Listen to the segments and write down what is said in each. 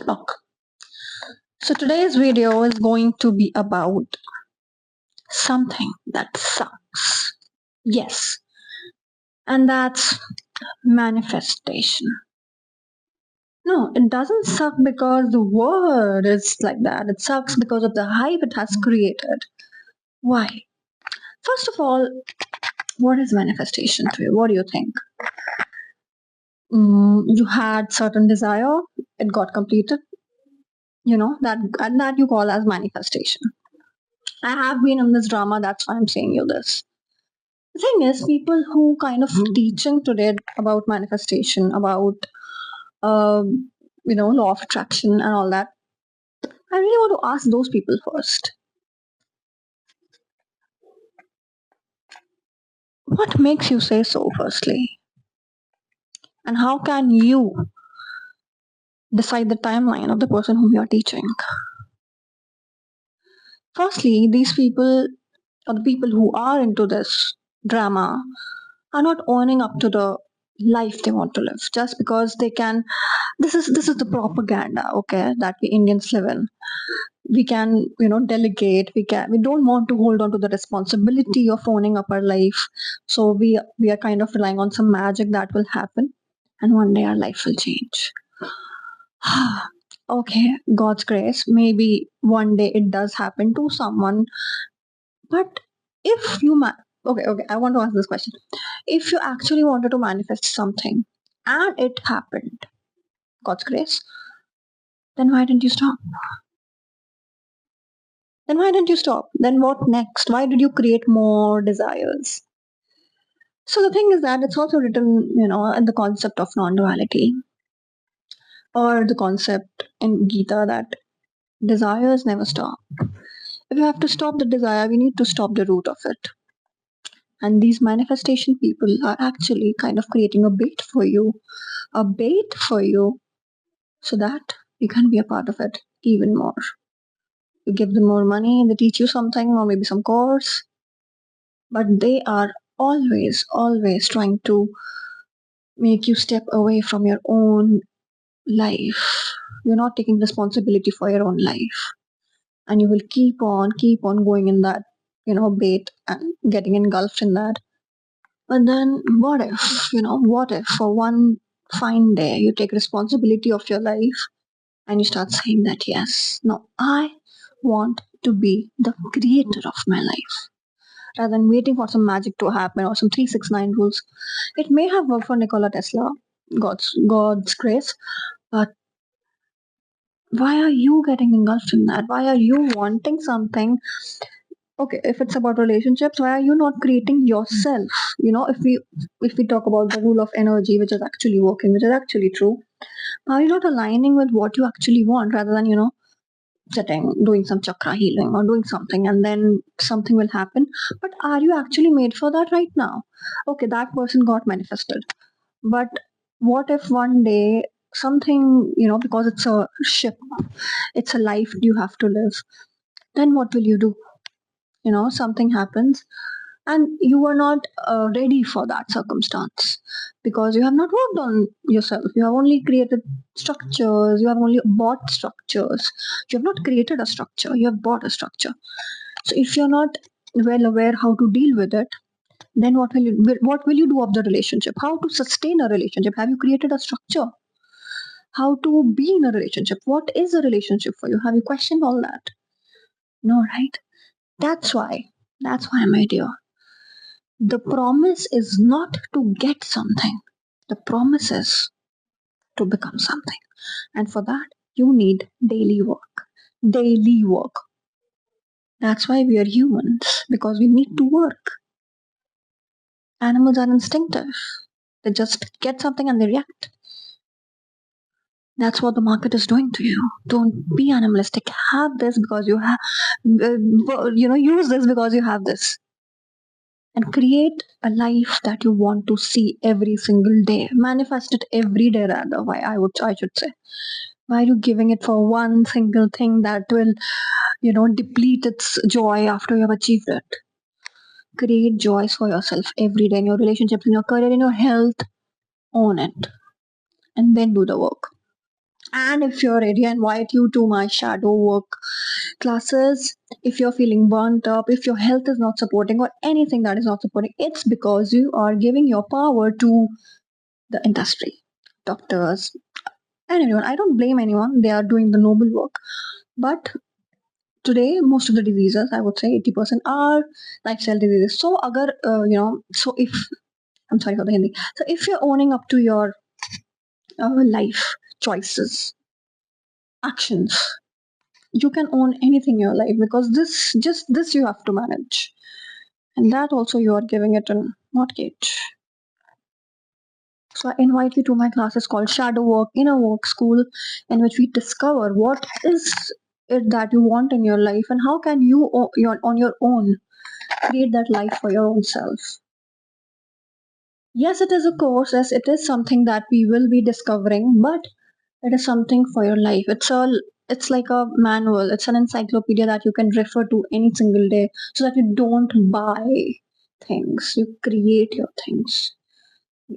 Look, so today's video is going to be about something that sucks. Yes, and that's manifestation. No, it doesn't suck because the word is like that. It sucks because of the hype it has created. Why? First of all, what is manifestation to you? What do you think? You had certain desire, it got completed. That you call as manifestation. I have been in this drama, that's why I'm saying you this. The thing is, people who kind of teaching today about manifestation, about law of attraction and all that, I really want to ask those people first. What makes you say so, firstly? And how can you decide the timeline of the person whom you're teaching? Firstly, these people, or the people who are into this drama, are not owning up to the life they want to live just because they can. This is the propaganda, okay, that we Indians live in. We can delegate, we don't want to hold on to the responsibility of owning up our life, so we are kind of relying on some magic that will happen, and one day our life will change. Okay, God's grace, maybe one day it does happen to someone, but if you okay, I want to ask this question. If you actually wanted to manifest something and it happened, God's grace, then why didn't you stop? Then why didn't you stop? Then what next? Why did you create more desires? So the thing is that it's also written, in the concept of non-duality, or the concept in Gita that desires never stop. If you have to stop the desire, we need to stop the root of it. And these manifestation people are actually kind of creating a bait for you, so that you can be a part of it even more. You give them more money, they teach you something, or maybe some course, but they are always trying to make you step away from your own life. You're not taking responsibility for your own life, and you will keep on going in that bait and getting engulfed in that. But then what if for one fine day you take responsibility of your life and you start saying that, yes, no, I want to be the creator of my life, rather than waiting for some magic to happen or some 369 rules. It may have worked for Nikola Tesla, God's grace, but why are you getting engulfed in that? Why are you wanting something? Okay, if it's about relationships, why are you not creating yourself? If we talk about the rule of energy, which is actually working, which is actually true, are you not aligning with what you actually want, rather than sitting, doing some chakra healing or doing something, and then something will happen? But are you actually made for that right now? Okay, that person got manifested. But what if one day something, because it's a ship, it's a life you have to live, then what will you do? Something happens and you are not ready for that circumstance, because you have not worked on yourself. You have only created structures, you have only bought structures. You have not created a structure, you have bought a structure. So if you're not well aware how to deal with it, then what will you do of the relationship? How to sustain a relationship? Have you created a structure? How to be in a relationship? What is a relationship for you? Have you questioned all that? No, right? That's why my dear, the promise is not to get something. The promise is to become something. And for that, you need daily work. Daily work. That's why we are humans, because we need to work. Animals are instinctive. They just get something and they react. That's what the market is doing to you. Don't be animalistic. Have this because you have, use this because you have this. And create a life that you want to see every single day. Manifest it every day, rather. I should say. Why are you giving it for one single thing that will, deplete its joy after you have achieved it? Create joys for yourself every day in your relationships, in your career, in your health. Own it. And then do the work. And if you're ready, I invite you to my shadow work classes. If you're feeling burnt up, if your health is not supporting, or anything that is not supporting, it's because you are giving your power to the industry, doctors, and everyone. I don't blame anyone, they are doing the noble work. But today, most of the diseases, I would say 80%, are lifestyle diseases. So, agar, so if, I'm sorry for the Hindi. So, if you're owning up to your life choices, actions, you can own anything in your life, because just this you have to manage. And that also you are giving it a mortgage. So I invite you to my classes called Shadow Work, Inner Work School, in which we discover what is it that you want in your life, and how can you on your own create that life for your own self. Yes, it is a course, yes, it is something that we will be discovering, but it is something for your life. It's like a manual, it's an encyclopedia that you can refer to any single day, so that you don't buy things, you create your things.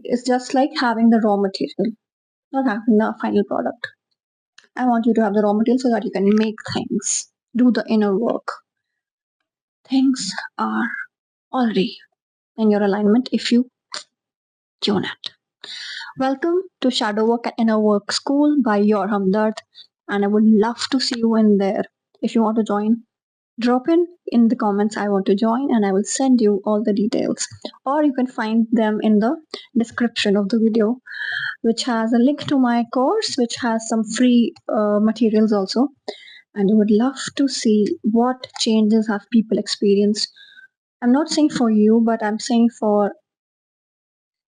It's just like having the raw material, not having the final product. I want you to have the raw material so that you can make things, do the inner work. Things are already in your alignment if you tune it. Welcome to Shadow Work and Inner Work School by your Hamdard, and I would love to see you in there. If you want to join, drop in the comments I want to join, and I will send you all the details. Or you can find them in the description of the video, which has a link to my course, which has some free materials also. And I would love to see what changes have people experienced. I'm not saying for you, but I'm saying for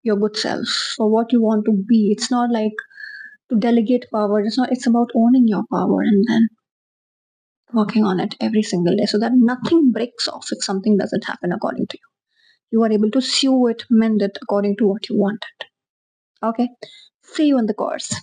your good self, for what you want to be. It's not like to delegate power. It's about owning your power and then working on it every single day, so that nothing breaks off if something doesn't happen according to you. You are able to sew it, mend it according to what you wanted. Okay? See you in the course.